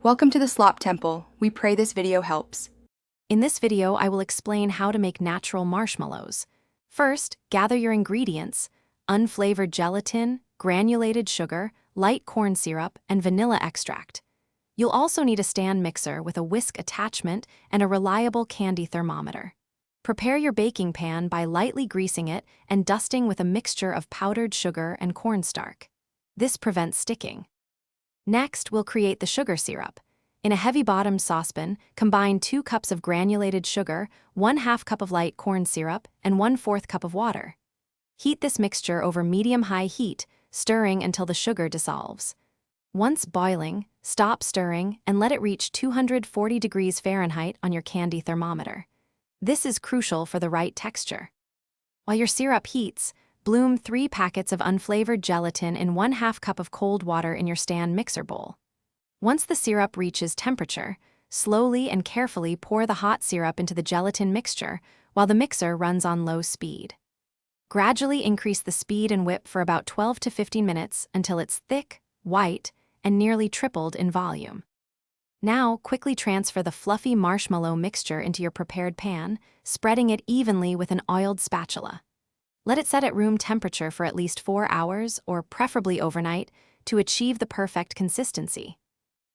Welcome to the Slop Temple. We pray this video helps. In this video, I will explain how to make natural marshmallows. First, gather your ingredients: unflavored gelatin, granulated sugar, light corn syrup, and vanilla extract. You'll also need a stand mixer with a whisk attachment and a reliable candy thermometer. Prepare your baking pan by lightly greasing it and dusting with a mixture of powdered sugar and cornstarch. This prevents sticking. Next, we'll create the sugar syrup. In a heavy-bottomed saucepan, combine 2 cups of granulated sugar, 1/2 cup of light corn syrup, and 1/4 cup of water. Heat this mixture over medium-high heat, stirring until the sugar dissolves. Once boiling, stop stirring and let it reach 240 degrees Fahrenheit on your candy thermometer. This is crucial for the right texture. While your syrup heats, bloom 3 packets of unflavored gelatin in 1/2 cup of cold water in your stand mixer bowl. Once the syrup reaches temperature, slowly and carefully pour the hot syrup into the gelatin mixture while the mixer runs on low speed. Gradually increase the speed and whip for about 12 to 15 minutes until it's thick, white, and nearly tripled in volume. Now, quickly transfer the fluffy marshmallow mixture into your prepared pan, spreading it evenly with an oiled spatula. Let it set at room temperature for at least 4 hours, or preferably overnight, to achieve the perfect consistency.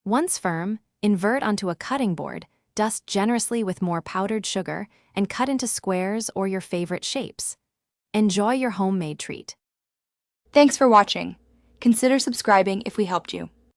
Once firm, invert onto a cutting board, dust generously with more powdered sugar, and cut into squares or your favorite shapes. Enjoy your homemade treat. Thanks for watching. Consider subscribing if we helped you.